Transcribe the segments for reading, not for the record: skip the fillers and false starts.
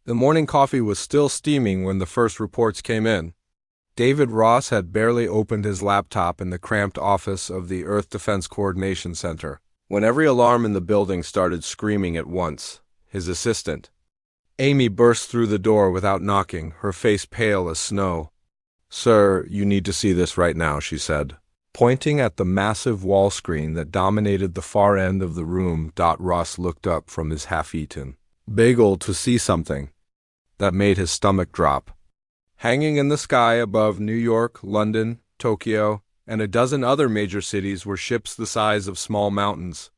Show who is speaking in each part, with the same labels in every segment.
Speaker 1: The morning coffee was still steaming when the first reports came in. David Ross had barely opened his laptop in the cramped office of the Earth Defense Coordination Center when every alarm in the building started screaming at once. His assistant, Amy, burst through the door without knocking, her face pale as snow. "Sir, you need to see this right now," she said, pointing at the massive wall screen that dominated the far end of the room. Ross looked up from his half-eaten bagel to see something that made his stomach drop. Hanging in the sky above New York, London, Tokyo, and a dozen other major cities were ships the size of small mountains.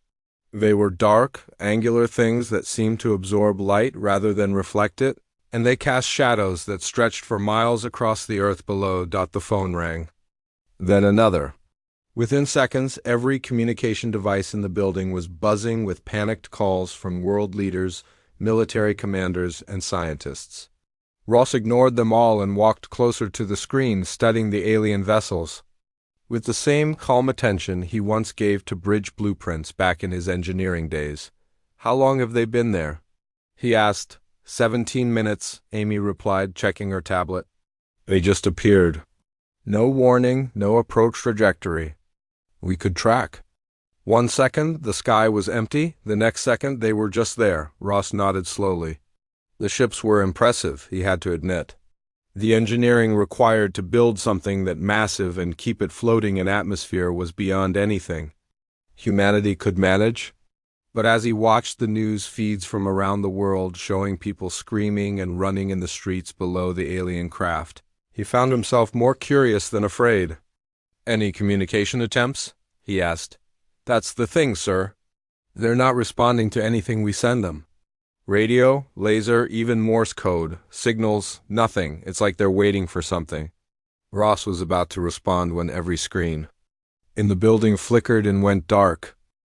Speaker 1: They were dark, angular things that seemed to absorb light rather than reflect it, and they cast shadows that stretched for miles across the earth below. The phone rang. Then another. Within seconds, every communication device in the building was buzzing with panicked calls from world leaders, military commanders, and scientists. Ross ignored them all and walked closer to the screen, studying the alien vessels. With the same calm attention he once gave to bridge blueprints back in his engineering days. "How long have they been there?" he asked. 17 minutes, Amy replied, checking her tablet. "They just appeared. No warning, no approach trajectory. We could track." 1 second, the sky was empty. The next second, they were just there. Ross nodded slowly. The ships were impressive, he had to admit. The engineering required to build something that massive and keep it floating in atmosphere was beyond anything humanity could manage. But as he watched the news feeds from around the world showing people screaming and running in the streets below the alien craft, he found himself more curious than afraid. "Any communication attempts?" he asked. "That's the thing, sir. They're not responding to anything we send them. Radio, laser, even Morse code, signals, nothing. It's like they're waiting for something." Ross was about to respond when every screen in the building flickered and went dark.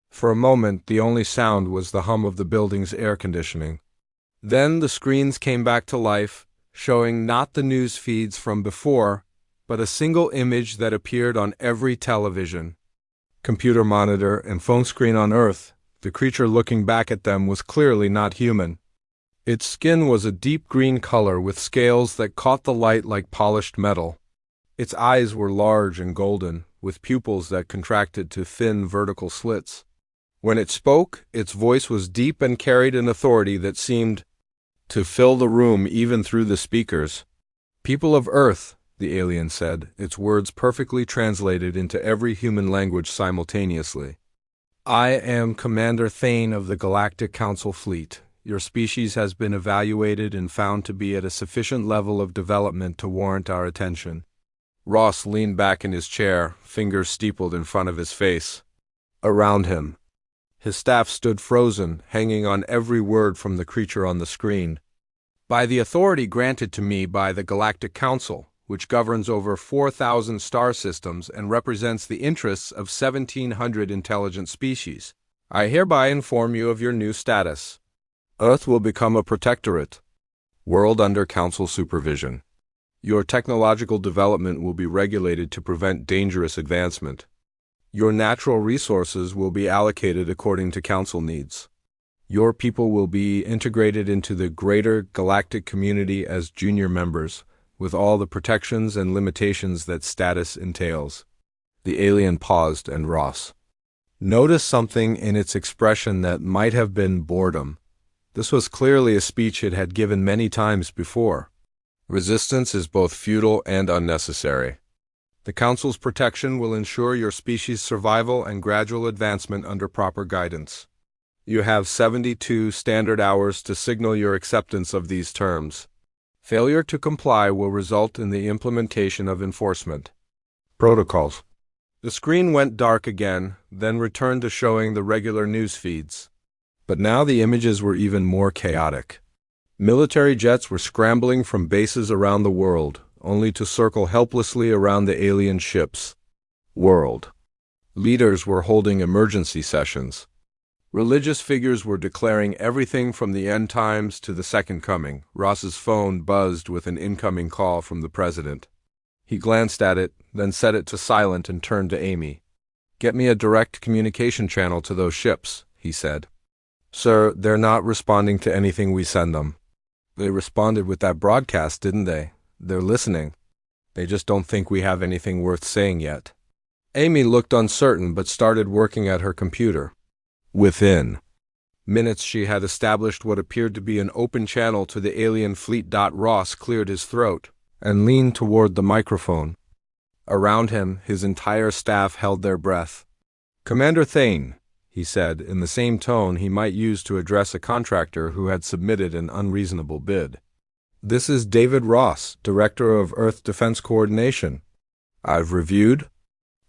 Speaker 1: For a moment, the only sound was the hum of the building's air conditioning. Then the screens came back to life, showing not the news feeds from before, but a single image that appeared on every television, computer monitor, and phone screen on Earth. The creature looking back at them was clearly not human. Its skin was a deep green color with scales that caught the light like polished metal. Its eyes were large and golden, with pupils that contracted to thin vertical slits. When it spoke, its voice was deep and carried an authority that seemed to fill the room even through the speakers. "People of Earth," the alien said, its words perfectly translated into every human language simultaneously. "I am Commander Thane of the Galactic Council Fleet. Your species has been evaluated and found to be at a sufficient level of development to warrant our attention." Ross leaned back in his chair, fingers steepled in front of his face. Around him, his staff stood frozen, hanging on every word from the creature on the screen. "By the authority granted to me by the Galactic Council, which governs over 4,000 star systems and represents the interests of 1,700 intelligent species, I hereby inform you of your new status. Earth will become a protectorate, world under Council supervision. Your technological development will be regulated to prevent dangerous advancement. Your natural resources will be allocated according to Council needs. Your people will be integrated into the greater galactic community as junior members, with all the protections and limitations that status entails." The alien paused, and Ross noticed something in its expression that might have been boredom. This was clearly a speech it had given many times before. "Resistance is both futile and unnecessary. The Council's protection will ensure your species' survival and gradual advancement under proper guidance. You have 72 standard hours to signal your acceptance of these terms. Failure to comply will result in the implementation of enforcement protocols." The screen went dark again, then returned to showing the regular news feeds. But now the images were even more chaotic. Military jets were scrambling from bases around the world, only to circle helplessly around the alien ships. World leaders were holding emergency sessions. Religious figures were declaring everything from the end times to the second coming. Ross's phone buzzed with an incoming call from the president. He glanced at it, then set it to silent and turned to Amy. "Get me a direct communication channel to those ships," he said. "Sir, they're not responding to anything we send them." They responded with that broadcast, didn't they? They're listening. They just don't think we have anything worth saying yet. Amy looked uncertain but started working at her computer. Within minutes she had established what appeared to be an open channel to the alien fleet. Ross cleared his throat and leaned toward the microphone. Around him, his entire staff held their breath. "Commander Thane," he said, in the same tone he might use to address a contractor who had submitted an unreasonable bid. "This is David Ross, Director of Earth Defense Coordination. I've reviewed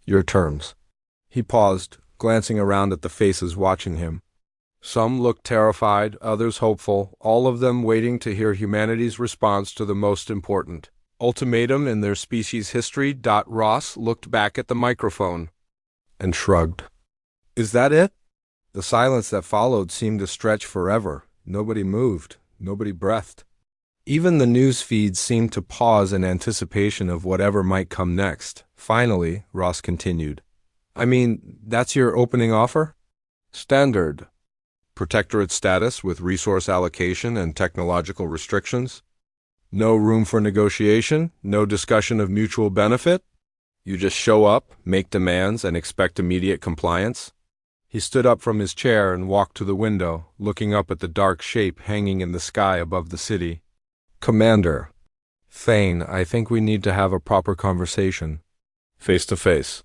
Speaker 1: your terms." He paused, glancing around at the faces watching him. Some looked terrified, others hopeful, all of them waiting to hear humanity's response to the most important ultimatum in their species' history. Ross looked back at the microphone and shrugged. "Is that it?" The silence that followed seemed to stretch forever. Nobody moved. Nobody breathed. Even the news feeds seemed to pause in anticipation of whatever might come next. Finally, Ross continued. "I mean, that's your opening offer?" "Standard. Protectorate status with resource allocation and technological restrictions. No room for negotiation, no discussion of mutual benefit. You just show up, make demands, and expect immediate compliance." He stood up from his chair and walked to the window, looking up at the dark shape hanging in the sky above the city. "Commander Thane, I think we need to have a proper conversation. Face to face.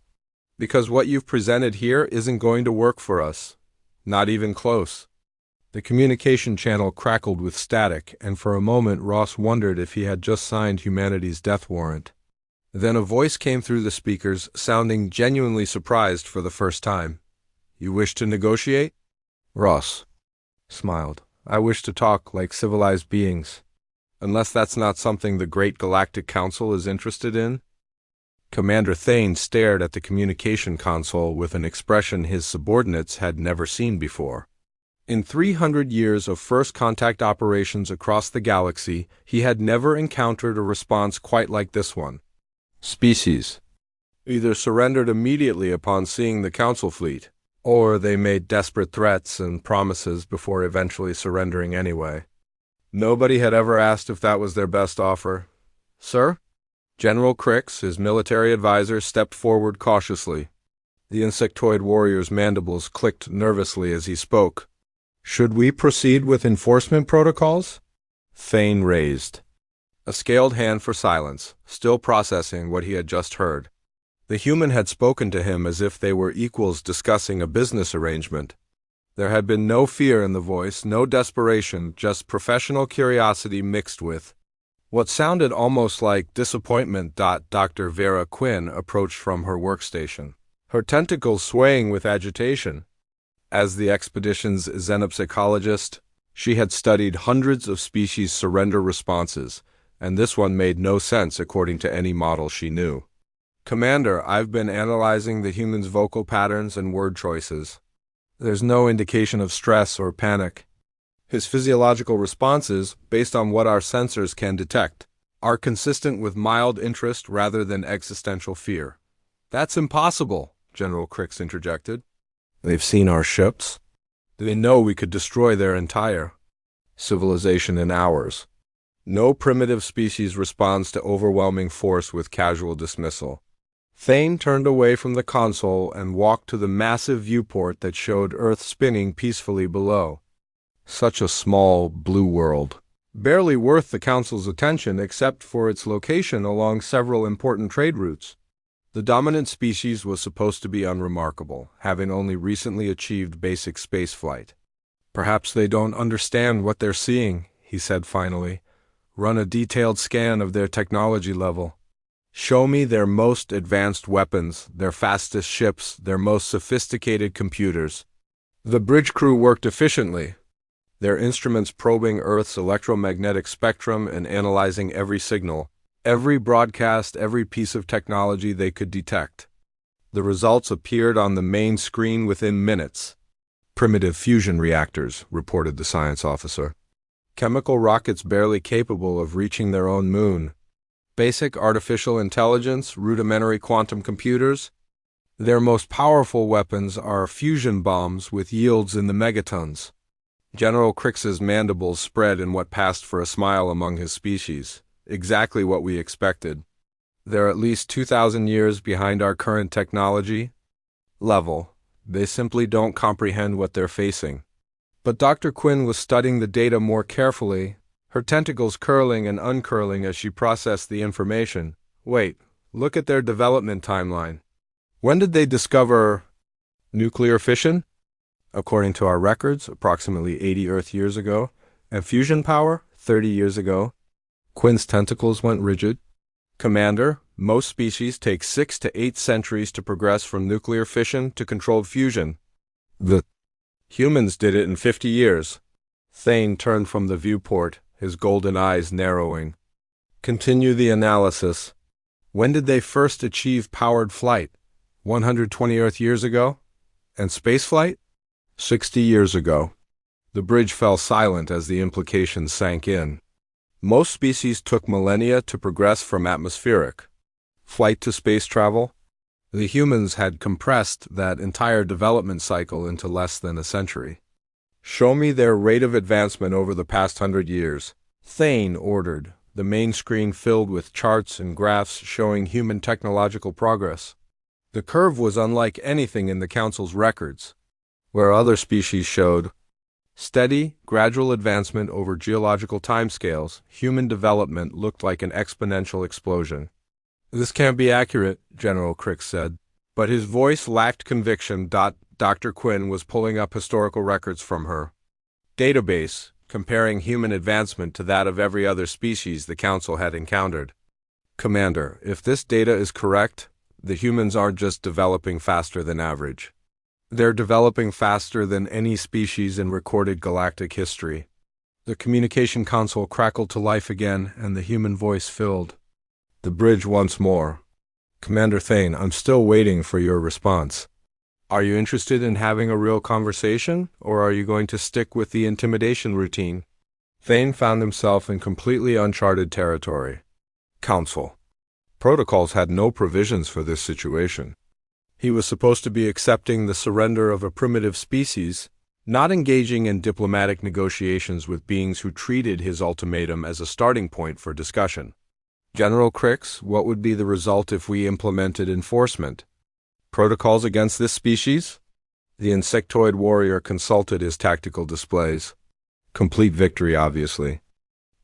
Speaker 1: Because what you've presented here isn't going to work for us. Not even close." The communication channel crackled with static, and for a moment Ross wondered if he had just signed humanity's death warrant. Then a voice came through the speakers, sounding genuinely surprised for the first time. "You wish to negotiate?" Ross smiled. "I wish to talk like civilized beings. Unless that's not something the Great Galactic Council is interested in." Commander Thane stared at the communication console with an expression his subordinates had never seen before. In 300 years of first contact operations across the galaxy, he had never encountered a response quite like this one. Species either surrendered immediately upon seeing the Council fleet, or they made desperate threats and promises before eventually surrendering anyway. Nobody had ever asked if that was their best offer. "Sir?" General Crix, his military advisor, stepped forward cautiously. The insectoid warrior's mandibles clicked nervously as he spoke. "Should we proceed with enforcement protocols?" Thane raised a scaled hand for silence, still processing what he had just heard. The human had spoken to him as if they were equals discussing a business arrangement. There had been no fear in the voice, no desperation, just professional curiosity mixed with what sounded almost like disappointment. Dr. Vera Quinn approached from her workstation, her tentacles swaying with agitation. As the expedition's xenopsychologist, she had studied hundreds of species' surrender responses, and this one made no sense according to any model she knew. "Commander, I've been analyzing the human's vocal patterns and word choices. There's no indication of stress or panic. His physiological responses, based on what our sensors can detect, are consistent with mild interest rather than existential fear." "That's impossible," General Crix interjected. "They've seen our ships. They know we could destroy their entire civilization in hours. No primitive species responds to overwhelming force with casual dismissal." Thane turned away from the console and walked to the massive viewport that showed Earth spinning peacefully below. Such a small, blue world. Barely worth the Council's attention except for its location along several important trade routes. The dominant species was supposed to be unremarkable, having only recently achieved basic spaceflight. "Perhaps they don't understand what they're seeing," he said finally. "Run a detailed scan of their technology level. Show me their most advanced weapons, their fastest ships, their most sophisticated computers." The bridge crew worked efficiently, their instruments probing Earth's electromagnetic spectrum and analyzing every signal, every broadcast, every piece of technology they could detect. The results appeared on the main screen within minutes. "Primitive fusion reactors," reported the science officer. "Chemical rockets barely capable of reaching their own moon. Basic artificial intelligence, rudimentary quantum computers. Their most powerful weapons are fusion bombs with yields in the megatons. General Crix's mandibles spread in what passed for a smile among his species. Exactly what we expected. They're at least 2,000 years behind our current technology level. They simply don't comprehend what they're facing. But Dr. Quinn was studying the data more carefully, her tentacles curling and uncurling as she processed the information. Wait, look at their development timeline. When did they discover nuclear fission? According to our records, approximately 80 Earth years ago, and fusion power, 30 years ago. Quinn's tentacles went rigid. Commander, most species take 6 to 8 centuries to progress from nuclear fission to controlled fusion. The humans did it in 50 years. Thane turned from the viewport, his golden eyes narrowing. Continue the analysis. When did they first achieve powered flight? 120 Earth years ago? And spaceflight? 60 years ago. The bridge fell silent as the implications sank in. Most species took millennia to progress from atmospheric flight to space travel. The humans had compressed that entire development cycle into less than a century. Show me their rate of advancement over the past 100 years. Thane ordered, the main screen filled with charts and graphs showing human technological progress. The curve was unlike anything in the Council's records, where other species showed steady, gradual advancement over geological timescales. Human development looked like an exponential explosion. This can't be accurate, General Crix said, but his voice lacked conviction. Dr. Quinn was pulling up historical records from her database, comparing human advancement to that of every other species the Council had encountered. Commander, if this data is correct, the humans aren't just developing faster than average. They're developing faster than any species in recorded galactic history. The communication console crackled to life again, and the human voice filled the bridge once more. Commander Thane, I'm still waiting for your response. Are you interested in having a real conversation, or are you going to stick with the intimidation routine? Thane found himself in completely uncharted territory. Council. Protocols had no provisions for this situation. He was supposed to be accepting the surrender of a primitive species, not engaging in diplomatic negotiations with beings who treated his ultimatum as a starting point for discussion. General Crix, what would be the result if we implemented enforcement? Protocols against this species? The insectoid warrior consulted his tactical displays. Complete victory, obviously.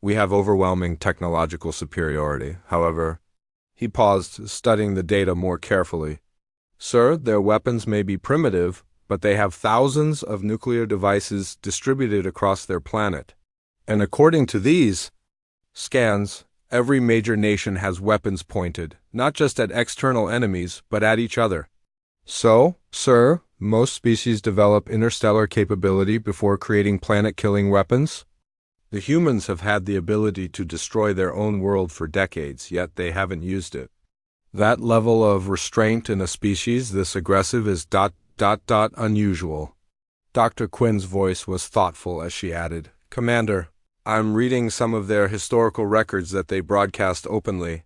Speaker 1: We have overwhelming technological superiority, however. He paused, studying the data more carefully. Sir, their weapons may be primitive, but they have thousands of nuclear devices distributed across their planet. And according to these scans, every major nation has weapons pointed, not just at external enemies, but at each other. So, sir, most species develop interstellar capability before creating planet-killing weapons? The humans have had the ability to destroy their own world for decades, yet they haven't used it. That level of restraint in a species this aggressive is ... unusual. Dr. Quinn's voice was thoughtful as she added, Commander, I'm reading some of their historical records that they broadcast openly.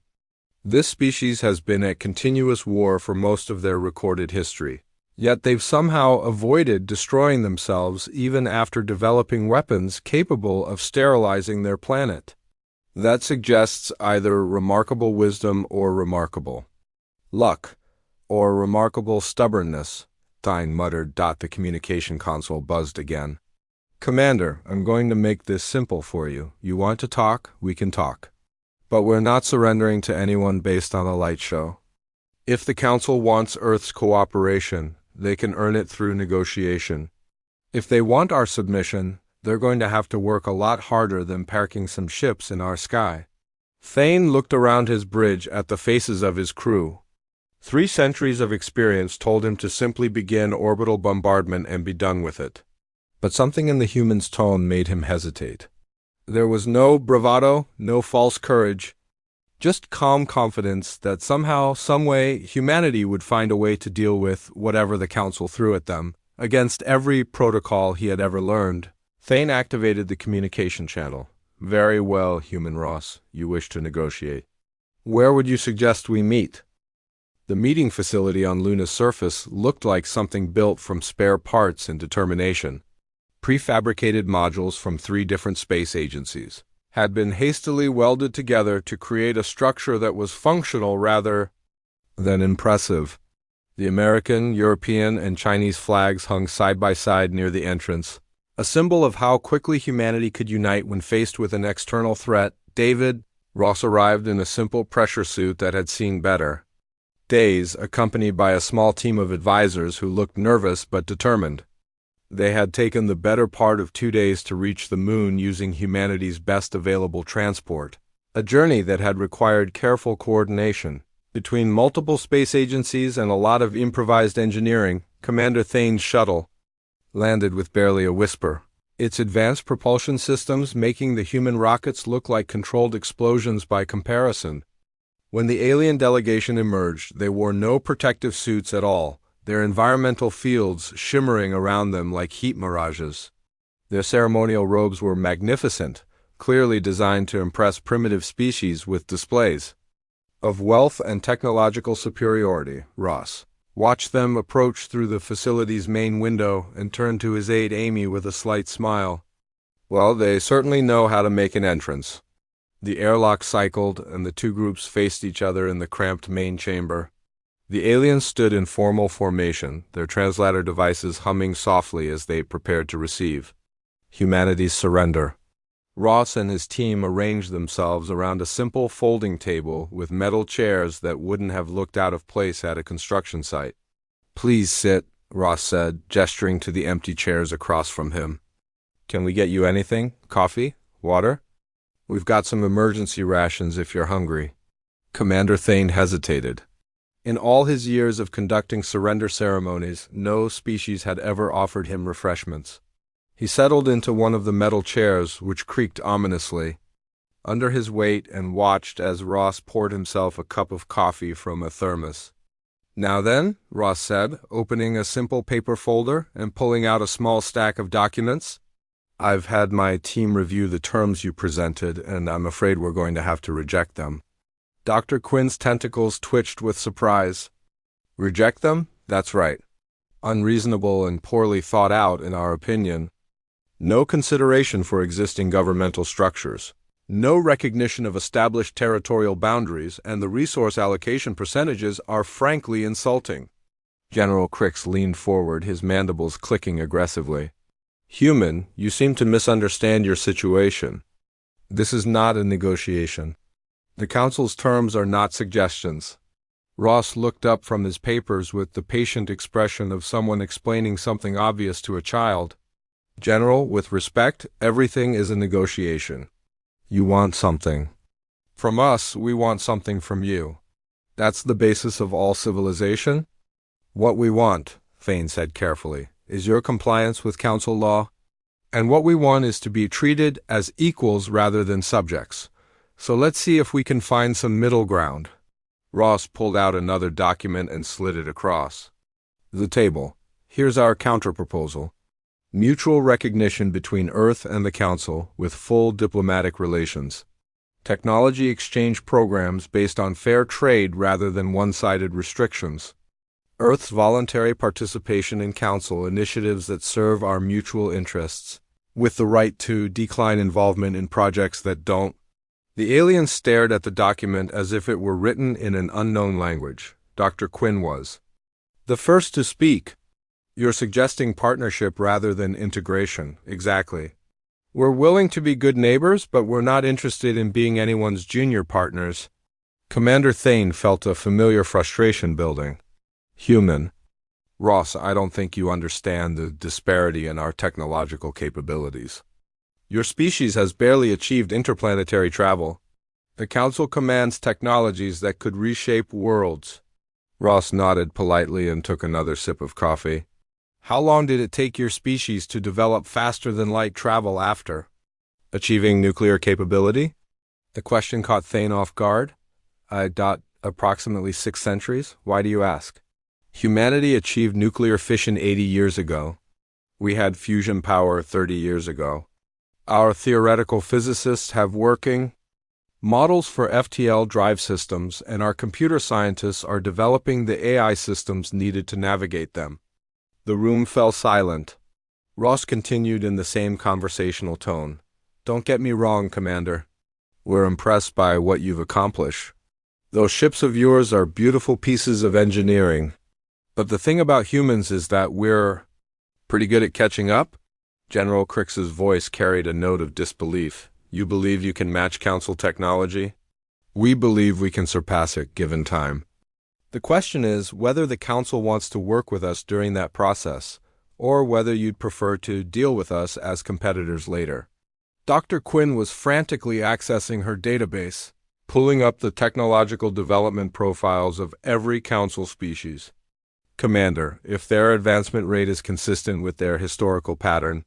Speaker 1: This species has been at continuous war for most of their recorded history. Yet they've somehow avoided destroying themselves even after developing weapons capable of sterilizing their planet. That suggests either remarkable wisdom or remarkable luck, or remarkable stubbornness, Thane muttered. The communication console buzzed again. Commander, I'm going to make this simple for you. You want to talk, we can talk. But we're not surrendering to anyone based on a light show. If the Council wants Earth's cooperation, they can earn it through negotiation. If they want our submission, they're going to have to work a lot harder than parking some ships in our sky. Thane looked around his bridge at the faces of his crew. 3 centuries of experience told him to simply begin orbital bombardment and be done with it. But something in the human's tone made him hesitate. There was no bravado, no false courage, just calm confidence that somehow, someway, humanity would find a way to deal with whatever the Council threw at them. Against every protocol he had ever learned, Thane activated the communication channel. Very well, Human Ross, you wish to negotiate. Where would you suggest we meet? The meeting facility on Luna's surface looked like something built from spare parts and determination. prefabricated modules from 3 different space agencies had been hastily welded together to create a structure that was functional rather than impressive. The American, European, and Chinese flags hung side by side near the entrance, a symbol of how quickly humanity could unite when faced with an external threat. David Ross arrived in a simple pressure suit that had seen better days, accompanied by a small team of advisors who looked nervous but determined. They had taken the better part of 2 days to reach the moon using humanity's best available transport, a journey that had required careful coordination between multiple space agencies and a lot of improvised engineering. Commander Thane's shuttle landed with barely a whisper, its advanced propulsion systems making the human rockets look like controlled explosions by comparison. When the alien delegation emerged, they wore no protective suits at all, their environmental fields shimmering around them like heat mirages. Their ceremonial robes were magnificent, clearly designed to impress primitive species with displays of wealth and technological superiority. Ross watched them approach through the facility's main window and turned to his aide Amy with a slight smile. Well, they certainly know how to make an entrance. The airlock cycled, and the 2 groups faced each other in the cramped main chamber. The aliens stood in formal formation, their translator devices humming softly as they prepared to receive humanity's surrender. Ross and his team arranged themselves around a simple folding table with metal chairs that wouldn't have looked out of place at a construction site. "Please sit," Ross said, gesturing to the empty chairs across from him. "Can we get you anything? Coffee? Water? We've got some emergency rations if you're hungry." Commander Thane hesitated. In all his years of conducting surrender ceremonies, no species had ever offered him refreshments. He settled into one of the metal chairs, which creaked ominously under his weight, and watched as Ross poured himself a cup of coffee from a thermos. "Now then," Ross said, opening a simple paper folder and pulling out a small stack of documents. "I've had my team review the terms you presented, and I'm afraid we're going to have to reject them." Dr. Quinn's tentacles twitched with surprise. "Reject them? That's right. Unreasonable and poorly thought out, in our opinion. No consideration for existing governmental structures, no recognition of established territorial boundaries, and the resource allocation percentages are frankly insulting." General Crix leaned forward, his mandibles clicking aggressively. "Human, you seem to misunderstand your situation. This is not a negotiation. The Council's terms are not suggestions." Ross looked up from his papers with the patient expression of someone explaining something obvious to a child. "General, with respect, everything is a negotiation. You want something from us, we want something from you. That's the basis of all civilization. What we want," Thane said carefully, "is your compliance with Council law. And what we want is to be treated as equals rather than subjects. So let's see if we can find some middle ground." Ross pulled out another document and slid it across the table. "Here's our counterproposal. Mutual recognition between Earth and the Council with full diplomatic relations. Technology exchange programs based on fair trade rather than one-sided restrictions. Earth's voluntary participation in Council initiatives that serve our mutual interests, with the right to decline involvement in projects that don't." The alien stared at the document as if it were written in an unknown language. Dr. Quinn was the first to speak. "You're suggesting partnership rather than integration." "Exactly. We're willing to be good neighbors, but we're not interested in being anyone's junior partners." Commander Thane felt a familiar frustration building. "Human. Ross, I don't think you understand the disparity in our technological capabilities. Your species has barely achieved interplanetary travel. The Council commands technologies that could reshape worlds." Ross nodded politely and took another sip of coffee. "How long did it take your species to develop faster-than-light travel after achieving nuclear capability?" The question caught Thane off guard. Approximately 6 centuries. Why do you ask?" "Humanity achieved nuclear fission 80 years ago. We had fusion power 30 years ago. Our theoretical physicists have working models for FTL drive systems, and our computer scientists are developing the AI systems needed to navigate them." The room fell silent. Ross continued in the same conversational tone. Don't get me wrong, Commander. We're impressed by what you've accomplished. Those ships of yours are beautiful pieces of engineering. But the thing about humans is that we're pretty good at catching up? General Crix's voice carried a note of disbelief. You believe you can match Council technology? We believe we can surpass it, given time. The question is whether the Council wants to work with us during that process, or whether you'd prefer to deal with us as competitors later. Dr. Quinn was frantically accessing her database, pulling up the technological development profiles of every Council species. Commander, if their advancement rate is consistent with their historical pattern,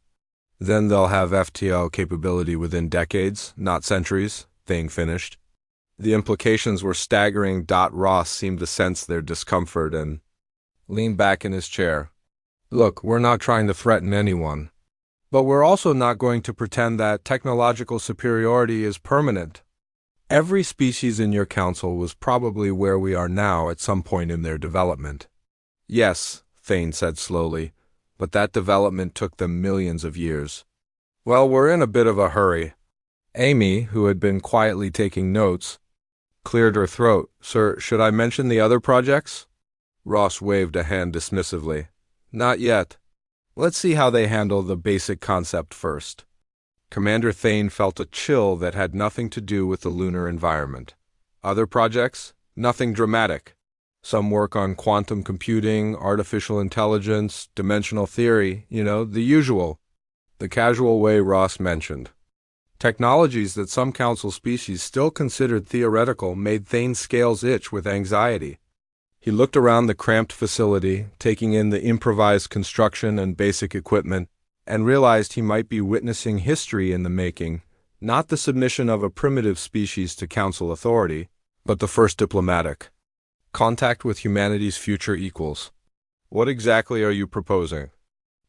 Speaker 1: then they'll have FTL capability within decades, not centuries, Thane finished. The implications were staggering. Ross seemed to sense their discomfort and leaned back in his chair. Look, we're not trying to threaten anyone. But we're also not going to pretend that technological superiority is permanent. Every species in your council was probably where we are now at some point in their development. Yes, Thane said slowly, but that development took them millions of years. Well, we're in a bit of a hurry. Amy, who had been quietly taking notes, cleared her throat. Sir, should I mention the other projects? Ross waved a hand dismissively. Not yet. Let's see how they handle the basic concept first. Commander Thane felt a chill that had nothing to do with the lunar environment. Other projects? Nothing dramatic. Some work on quantum computing, artificial intelligence, dimensional theory, the usual. The casual way Ross mentioned. Technologies that some council species still considered theoretical made Thane's scales itch with anxiety. He looked around the cramped facility, taking in the improvised construction and basic equipment, and realized he might be witnessing history in the making, not the submission of a primitive species to council authority, but the first diplomatic contact with humanity's future equals. What exactly are you proposing?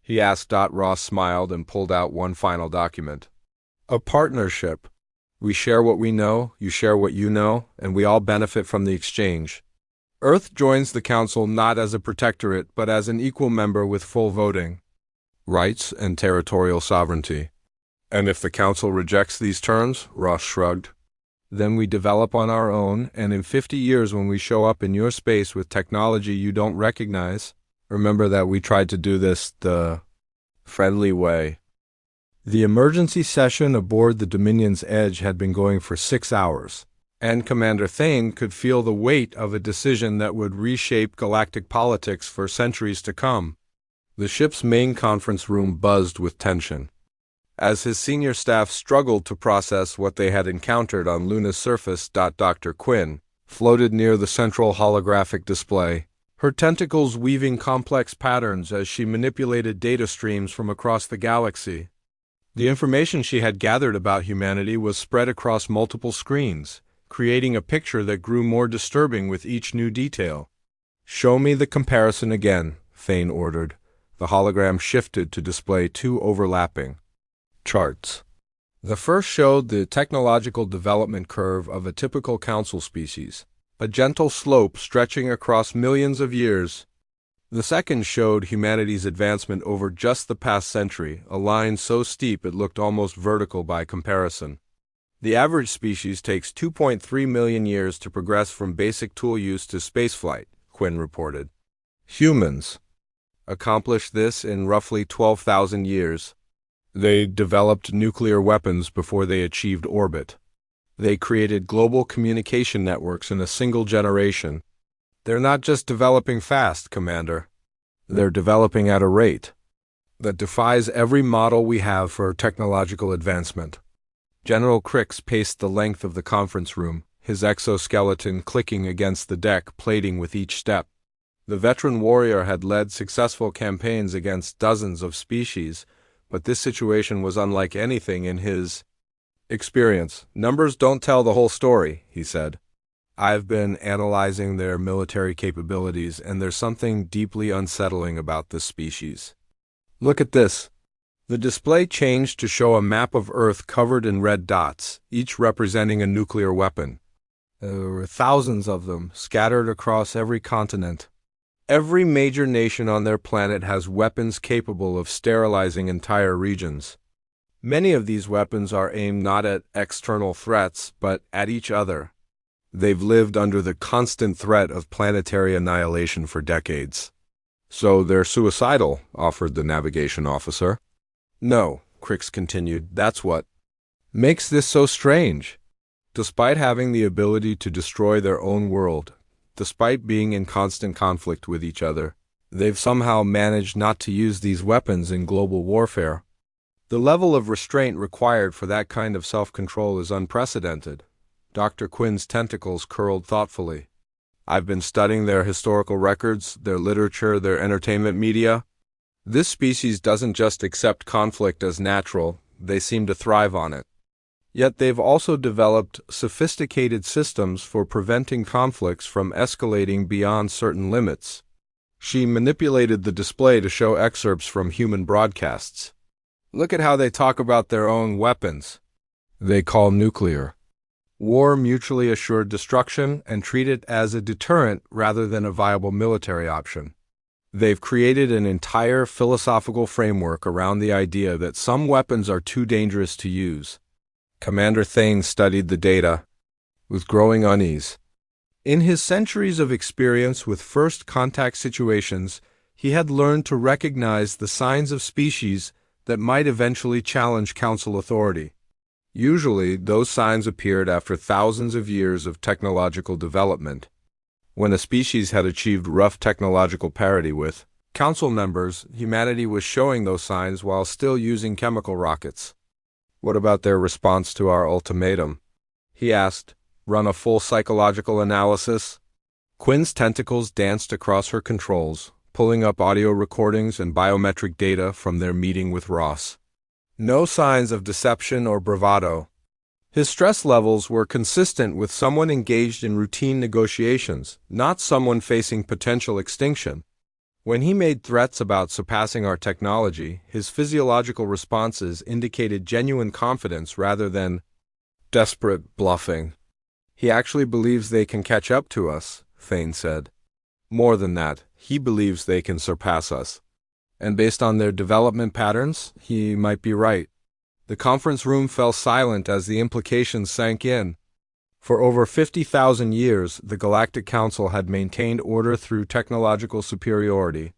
Speaker 1: He asked. Ross smiled and pulled out one final document. A partnership. We share what we know, you share what you know, and we all benefit from the exchange. Earth joins the Council not as a protectorate, but as an equal member with full voting rights and territorial sovereignty. And if the Council rejects these terms, Ross shrugged, then we develop on our own, and in 50 years when we show up in your space with technology you don't recognize, remember that we tried to do this the friendly way. The emergency session aboard the Dominion's Edge had been going for 6 hours, and Commander Thane could feel the weight of a decision that would reshape galactic politics for centuries to come. The ship's main conference room buzzed with tension. As his senior staff struggled to process what they had encountered on Luna's surface, Dr. Quinn floated near the central holographic display, her tentacles weaving complex patterns as she manipulated data streams from across the galaxy. The information she had gathered about humanity was spread across multiple screens, creating a picture that grew more disturbing with each new detail. Show me the comparison again, Thane ordered. The hologram shifted to display 2 overlapping charts. The first showed the technological development curve of a typical council species, a gentle slope stretching across millions of years. The second showed humanity's advancement over just the past century, a line so steep it looked almost vertical by comparison. The average species takes 2.3 million years to progress from basic tool use to spaceflight, Quinn reported. Humans accomplished this in roughly 12,000 years. They developed nuclear weapons before they achieved orbit. They created global communication networks in a single generation. They're not just developing fast, Commander. They're developing at a rate that defies every model we have for technological advancement. General Crix paced the length of the conference room, his exoskeleton clicking against the deck, plating with each step. The veteran warrior had led successful campaigns against dozens of species, but this situation was unlike anything in his experience. Numbers don't tell the whole story, he said. I've been analyzing their military capabilities, and there's something deeply unsettling about this species. Look at this. The display changed to show a map of Earth covered in red dots, each representing a nuclear weapon. There were thousands of them, scattered across every continent. Every major nation on their planet has weapons capable of sterilizing entire regions. Many of these weapons are aimed not at external threats, but at each other. They've lived under the constant threat of planetary annihilation for decades. So they're suicidal, offered the navigation officer. No, Crix continued, that's what makes this so strange. Despite having the ability to destroy their own world, despite being in constant conflict with each other, they've somehow managed not to use these weapons in global warfare. The level of restraint required for that kind of self-control is unprecedented. Dr. Quinn's tentacles curled thoughtfully. I've been studying their historical records, their literature, their entertainment media. This species doesn't just accept conflict as natural, they seem to thrive on it. Yet they've also developed sophisticated systems for preventing conflicts from escalating beyond certain limits. She manipulated the display to show excerpts from human broadcasts. Look at how they talk about their own weapons. They call nuclear war mutually assured destruction and treat it as a deterrent rather than a viable military option. They've created an entire philosophical framework around the idea that some weapons are too dangerous to use. Commander Thane studied the data with growing unease. In his centuries of experience with first contact situations, he had learned to recognize the signs of species that might eventually challenge Council authority. Usually, those signs appeared after thousands of years of technological development. When a species had achieved rough technological parity with Council members, humanity was showing those signs while still using chemical rockets. What about their response to our ultimatum? He asked. Run a full psychological analysis? Quinn's tentacles danced across her controls, pulling up audio recordings and biometric data from their meeting with Ross. No signs of deception or bravado. His stress levels were consistent with someone engaged in routine negotiations, not someone facing potential extinction. When he made threats about surpassing our technology, his physiological responses indicated genuine confidence rather than desperate bluffing. He actually believes they can catch up to us, Thane said. More than that, he believes they can surpass us. And based on their development patterns, he might be right. The conference room fell silent as the implications sank in. For over 50,000 years, the Galactic Council had maintained order through technological superiority.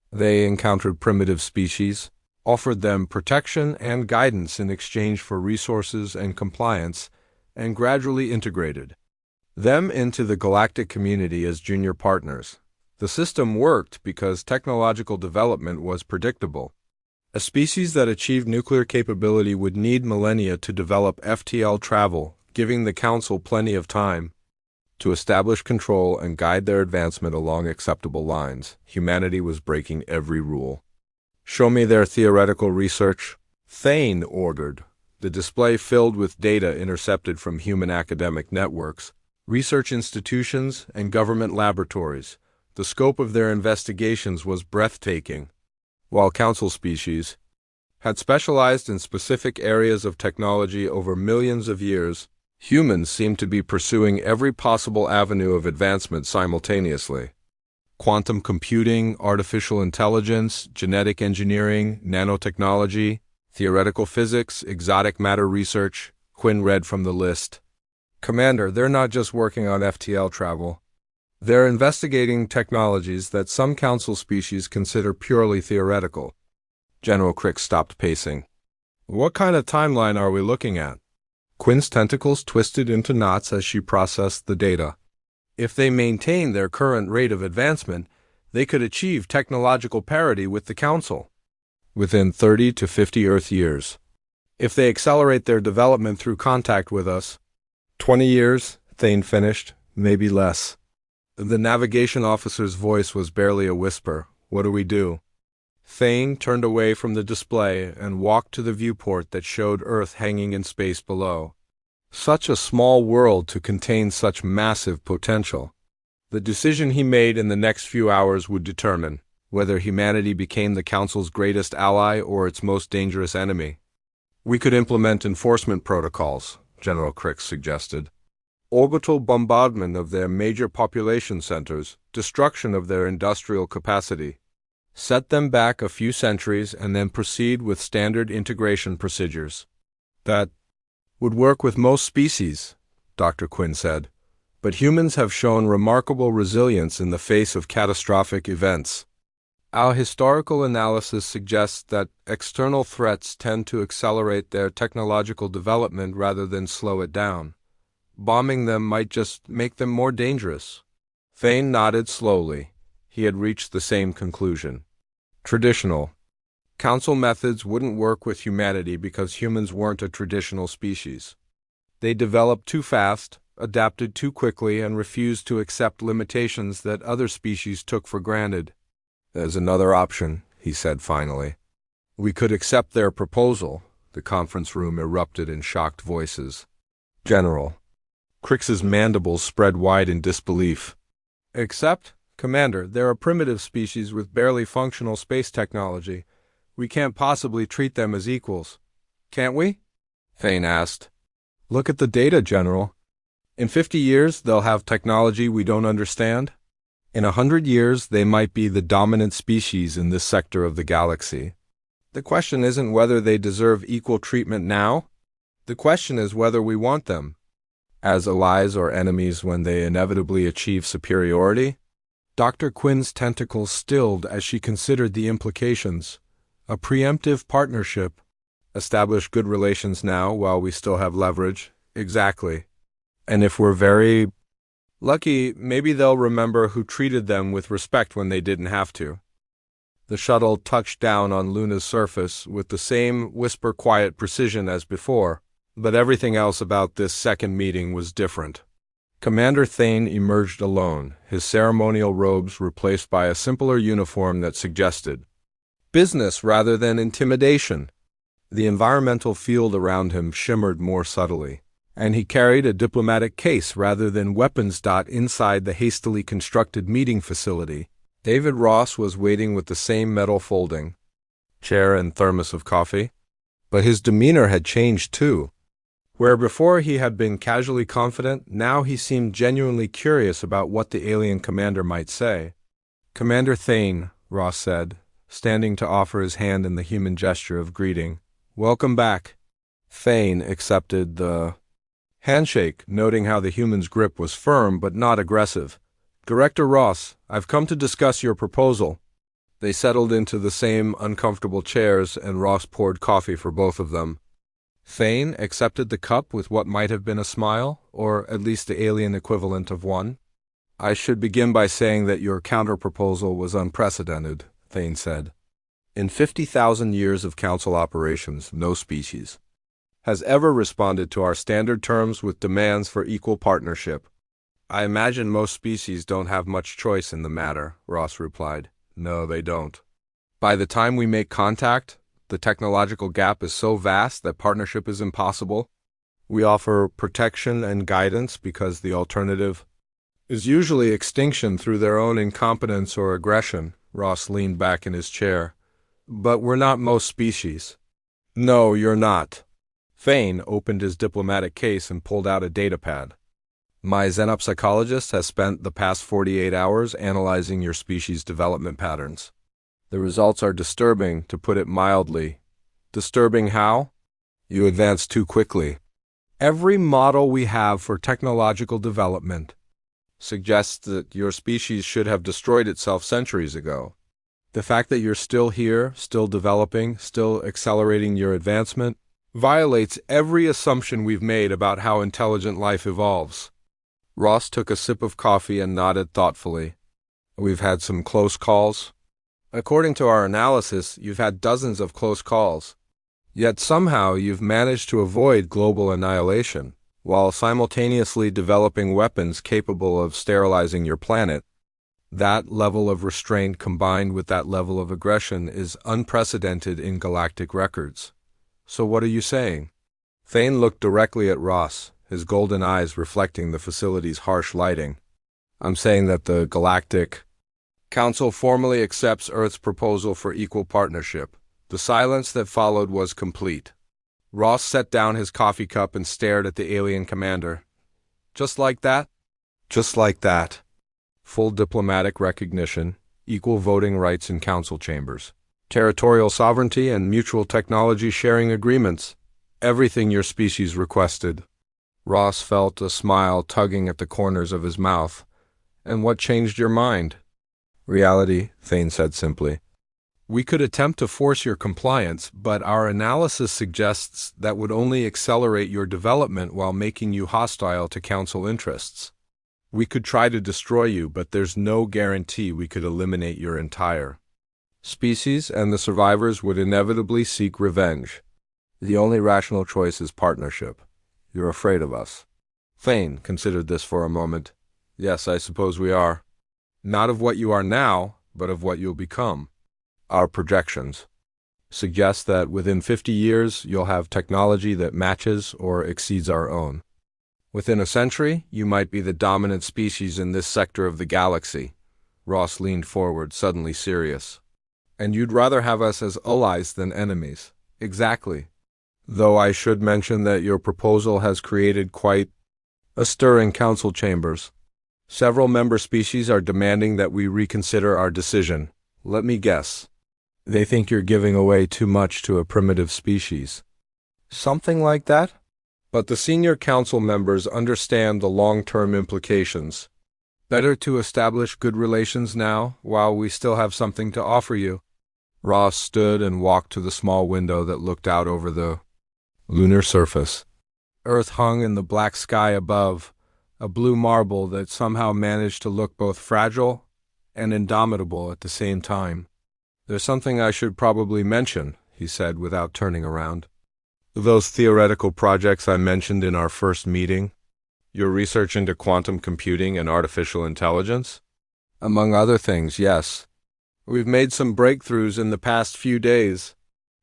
Speaker 1: They encountered primitive species, offered them protection and guidance in exchange for resources and compliance, and gradually integrated them into the galactic community as junior partners. The system worked because technological development was predictable. A species that achieved nuclear capability would need millennia to develop FTL travel, giving the Council plenty of time to establish control and guide their advancement along acceptable lines. Humanity was breaking every rule. Show me their theoretical research, Thane ordered. The display filled with data intercepted from human academic networks, research institutions, and government laboratories. The scope of their investigations was breathtaking. While Council species had specialized in specific areas of technology over millions of years, humans seemed to be pursuing every possible avenue of advancement simultaneously. Quantum computing, artificial intelligence, genetic engineering, nanotechnology, theoretical physics, exotic matter research. Quinn read from the list. Commander, they're not just working on FTL travel. They're investigating technologies that some Council species consider purely theoretical. General Crick stopped pacing. What kind of timeline are we looking at? Quinn's tentacles twisted into knots as she processed the data. If they maintain their current rate of advancement, they could achieve technological parity with the Council within 30 to 50 Earth years. If they accelerate their development through contact with us, 20 years, Thane finished, maybe less. The navigation officer's voice was barely a whisper. What do we do? Thane turned away from the display and walked to the viewport that showed Earth hanging in space below. Such a small world to contain such massive potential. The decision he made in the next few hours would determine whether humanity became the Council's greatest ally or its most dangerous enemy. We could implement enforcement protocols, General Crick suggested. orbital bombardment of their major population centers, destruction of their industrial capacity. Set them back a few centuries and then proceed with standard integration procedures. That would work with most species, Dr. Quinn said, but humans have shown remarkable resilience in the face of catastrophic events. Our historical analysis suggests that external threats tend to accelerate their technological development rather than slow it down. Bombing them might just make them more dangerous. Thane nodded slowly. He had reached the same conclusion. Traditional council methods wouldn't work with humanity because humans weren't a traditional species. They developed too fast, adapted too quickly, and refused to accept limitations that other species took for granted. There's another option, he said finally. We could accept their proposal. The conference room erupted in shocked voices. General. Crix's mandibles spread wide in disbelief. Accept? Commander, they're a primitive species with barely functional space technology. We can't possibly treat them as equals. Can't we? Thane asked. Look at the data, General. In 50 years, they'll have technology we don't understand. In 100 years, they might be the dominant species in this sector of the galaxy. The question isn't whether they deserve equal treatment now. The question is whether we want them as allies or enemies when they inevitably achieve superiority. Dr. Quinn's tentacles stilled as she considered the implications. A preemptive partnership. Establish good relations now while we still have leverage. Exactly. And if we're very lucky, maybe they'll remember who treated them with respect when they didn't have to. The shuttle touched down on Luna's surface with the same whisper-quiet precision as before, but everything else about this second meeting was different. Commander Thane emerged alone, his ceremonial robes replaced by a simpler uniform that suggested business rather than intimidation. The environmental field around him shimmered more subtly, and he carried a diplomatic case rather than weapons. Inside the hastily constructed meeting facility, David Ross was waiting with the same metal folding chair and thermos of coffee, but his demeanor had changed too. Where before he had been casually confident, now he seemed genuinely curious about what the alien commander might say. Commander Thane, Ross said, standing to offer his hand in the human gesture of greeting. Welcome back. Thane accepted the handshake, noting how the human's grip was firm but not aggressive. Director Ross, I've come to discuss your proposal. They settled into the same uncomfortable chairs, and Ross poured coffee for both of them. Thane accepted the cup with what might have been a smile, or at least the alien equivalent of one. I should begin by saying that your counter-proposal was unprecedented, Thane said. In 50,000 years of council operations, no species has ever responded to our standard terms with demands for equal partnership. I imagine most species don't have much choice in the matter, Ross replied. No, they don't. By the time we make contact, the technological gap is so vast that partnership is impossible. We offer protection and guidance because the alternative is usually extinction through their own incompetence or aggression. Ross leaned back in his chair. But we're not most species. No, you're not. Thane opened his diplomatic case and pulled out a datapad. My xenopsychologist has spent the past 48 hours analyzing your species' development patterns. The results are disturbing, to put it mildly. Disturbing how? You advance too quickly. Every model we have for technological development suggests that your species should have destroyed itself centuries ago. The fact that you're still here, still developing, still accelerating your advancement, violates every assumption we've made about how intelligent life evolves. Ross took a sip of coffee and nodded thoughtfully. We've had some close calls. According to our analysis, you've had dozens of close calls. Yet somehow you've managed to avoid global annihilation, while simultaneously developing weapons capable of sterilizing your planet. That level of restraint combined with that level of aggression is unprecedented in galactic records. So what are you saying? Thane looked directly at Ross, his golden eyes reflecting the facility's harsh lighting. I'm saying that the Galactic Council formally accepts Earth's proposal for equal partnership. The silence that followed was complete. Ross set down his coffee cup and stared at the alien commander. Just like that? Just like that. Full diplomatic recognition, equal voting rights in council chambers, territorial sovereignty and mutual technology sharing agreements. Everything your species requested. Ross felt a smile tugging at the corners of his mouth. And what changed your mind? Reality, Thane said simply. We could attempt to force your compliance, but our analysis suggests that would only accelerate your development while making you hostile to council interests. We could try to destroy you, but there's no guarantee we could eliminate your entire species, and the survivors would inevitably seek revenge. The only rational choice is partnership. You're afraid of us. Thane considered this for a moment. Yes, I suppose we are. Not of what you are now, but of what you'll become. Our projections suggest that within 50 years, you'll have technology that matches or exceeds our own. Within a century, you might be the dominant species in this sector of the galaxy. Ross leaned forward, suddenly serious. And you'd rather have us as allies than enemies. Exactly. Though I should mention that your proposal has created quite a stir in council chambers. Several member species are demanding that we reconsider our decision. Let me guess. They think you're giving away too much to a primitive species. Something like that? But the senior council members understand the long-term implications. Better to establish good relations now, while we still have something to offer you. Ross stood and walked to the small window that looked out over the lunar surface. Earth hung in the black sky above, a blue marble that somehow managed to look both fragile and indomitable at the same time. There's something I should probably mention, he said without turning around. Those theoretical projects I mentioned in our first meeting, your research into quantum computing and artificial intelligence? Among other things, yes. We've made some breakthroughs in the past few days.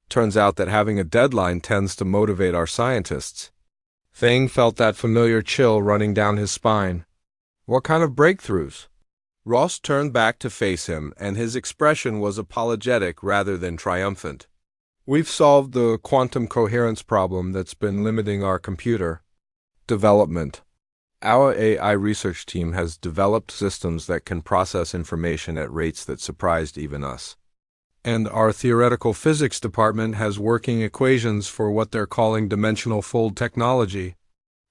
Speaker 1: Turns out that having a deadline tends to motivate our scientists. Thane felt that familiar chill running down his spine. What kind of breakthroughs? Ross turned back to face him, and his expression was apologetic rather than triumphant. We've solved the quantum coherence problem that's been limiting our computer development. Our AI research team has developed systems that can process information at rates that surprised even us. And our theoretical physics department has working equations for what they're calling dimensional fold technology.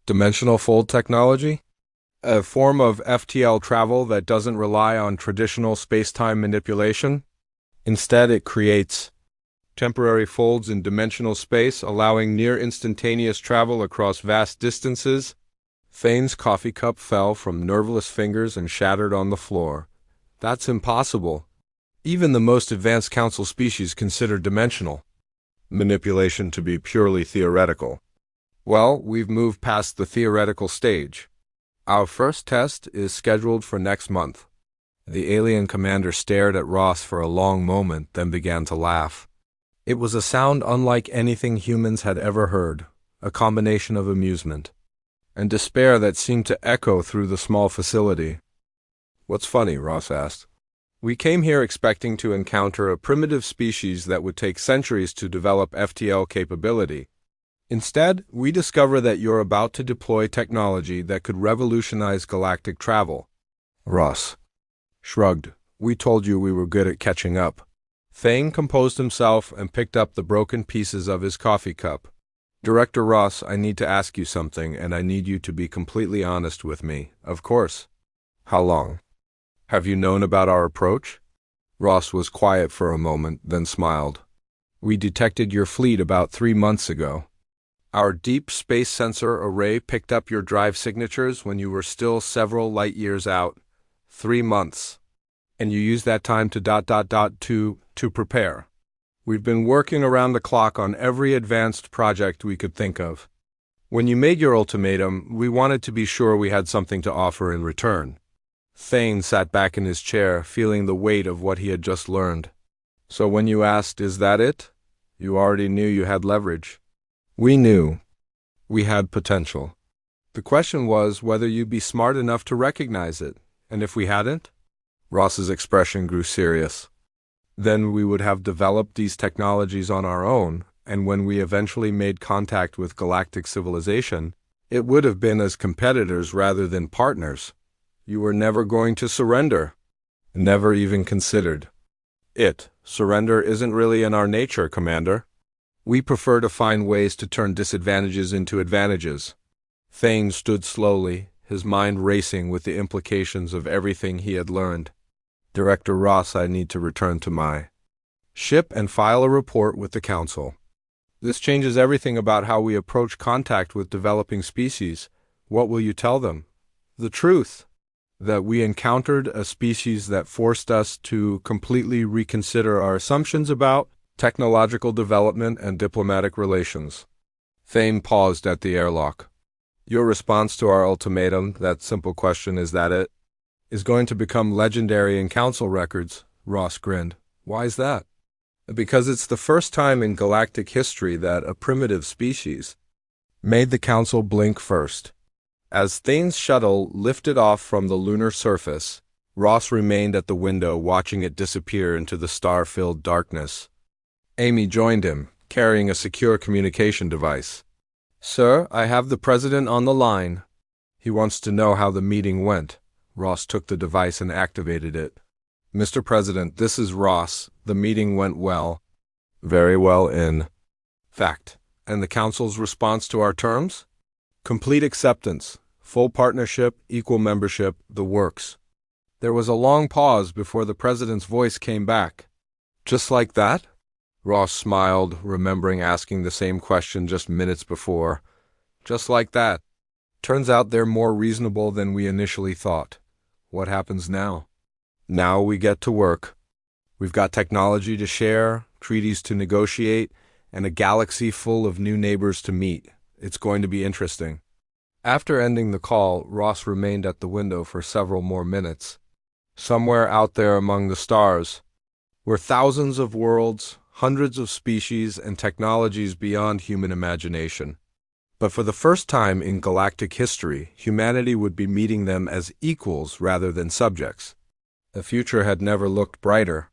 Speaker 1: Dimensional fold technology? A form of FTL travel that doesn't rely on traditional space-time manipulation. Instead, it creates temporary folds in dimensional space, allowing near-instantaneous travel across vast distances. Thane's coffee cup fell from nerveless fingers and shattered on the floor. That's impossible. Even the most advanced council species consider dimensional manipulation to be purely theoretical. Well, we've moved past the theoretical stage. Our first test is scheduled for next month. The alien commander stared at Ross for a long moment, then began to laugh. It was a sound unlike anything humans had ever heard, a combination of amusement and despair that seemed to echo through the small facility. What's funny? Ross asked. We came here expecting to encounter a primitive species that would take centuries to develop FTL capability. Instead, we discover that you're about to deploy technology that could revolutionize galactic travel. Ross shrugged. We told you we were good at catching up. Thane composed himself and picked up the broken pieces of his coffee cup. Director Ross, I need to ask you something, and I need you to be completely honest with me. Of course. How long have you known about our approach? Ross was quiet for a moment, then smiled. We detected your fleet about 3 months ago. Our deep space sensor array picked up your drive signatures when you were still several light years out. 3 months. And you used that time to prepare. We've been working around the clock on every advanced project we could think of. When you made your ultimatum, we wanted to be sure we had something to offer in return. Thane sat back in his chair, feeling the weight of what he had just learned. So when you asked, is that it? You already knew you had leverage. We knew we had potential. The question was whether you'd be smart enough to recognize it. And if we hadn't? Ross's expression grew serious. Then we would have developed these technologies on our own, and when we eventually made contact with galactic civilization, It would have been as competitors rather than partners. You were never going to surrender. Never even considered it. Surrender isn't really in our nature, Commander. We prefer to find ways to turn disadvantages into advantages. Thane stood slowly, his mind racing with the implications of everything he had learned. Director Ross, I need to return to my ship and file a report with the Council. This changes everything about how we approach contact with developing species. What will you tell them? The truth. That we encountered a species that forced us to completely reconsider our assumptions about technological development and diplomatic relations. Thane paused at the airlock. Your response to our ultimatum, that simple question, is that it is going to become legendary in Council records, Ross grinned. Why is that? Because it's the first time in galactic history that a primitive species made the Council blink first. As Thane's shuttle lifted off from the lunar surface, Ross remained at the window watching it disappear into the star-filled darkness. Amy joined him, carrying a secure communication device. Sir, I have the President on the line. He wants to know how the meeting went. Ross took the device and activated it. Mr. President, this is Ross. The meeting went well. Very well in fact. And the Council's response to our terms? Complete acceptance, full partnership, equal membership, the works. There was a long pause before the President's voice came back. Just like that? Ross smiled, remembering asking the same question just minutes before. Just like that. Turns out they're more reasonable than we initially thought. What happens now? Now we get to work. We've got technology to share, treaties to negotiate, and a galaxy full of new neighbors to meet. It's going to be interesting. After ending the call, Ross remained at the window for several more minutes. Somewhere out there among the stars were thousands of worlds, hundreds of species, and technologies beyond human imagination. But for the first time in galactic history, humanity would be meeting them as equals rather than subjects. The future had never looked brighter.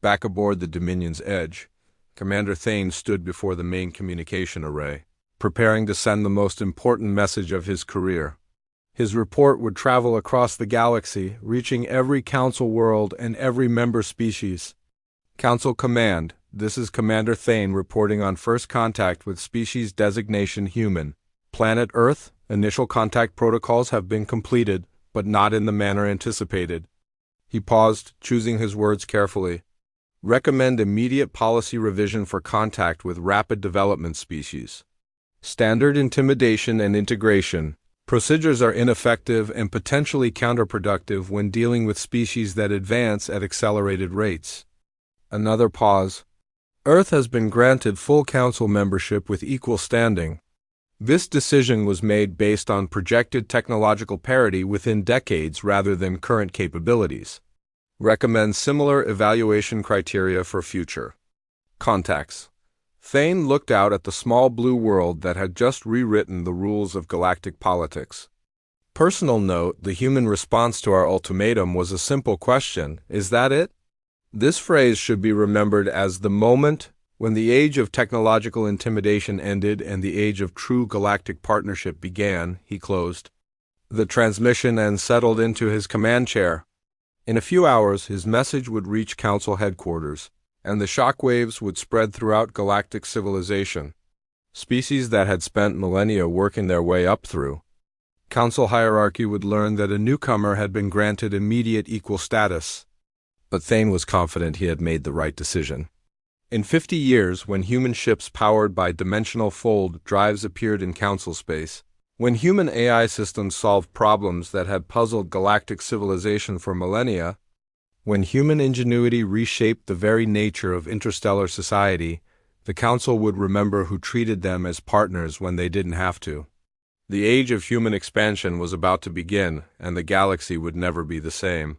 Speaker 1: Back aboard the Dominion's Edge, Commander Thane stood before the main communication array, preparing to send the most important message of his career. His report would travel across the galaxy, reaching every Council world and every member species. Council Command, this is Commander Thane reporting on first contact with species designation human. Planet Earth, initial contact protocols have been completed, but not in the manner anticipated. He paused, choosing his words carefully. Recommend immediate policy revision for contact with rapid development species. Standard intimidation and integration. Procedures are ineffective and potentially counterproductive when dealing with species that advance at accelerated rates. Another pause. Earth has been granted full Council membership with equal standing. This decision was made based on projected technological parity within decades rather than current capabilities. Recommend similar evaluation criteria for future contacts. Thane looked out at the small blue world that had just rewritten the rules of galactic politics. Personal note, the human response to our ultimatum was a simple question, is that it? This phrase should be remembered as the moment when the age of technological intimidation ended and the age of true galactic partnership began, he closed the transmission and settled into his command chair. In a few hours, his message would reach Council headquarters, and the shockwaves would spread throughout galactic civilization. Species that had spent millennia working their way up through Council hierarchy would learn that a newcomer had been granted immediate equal status. But Thane was confident he had made the right decision. In 50 years, when human ships powered by dimensional fold drives appeared in Council space, when human AI systems solved problems that had puzzled galactic civilization for millennia, when human ingenuity reshaped the very nature of interstellar society, the Council would remember who treated them as partners when they didn't have to. The age of human expansion was about to begin, and the galaxy would never be the same.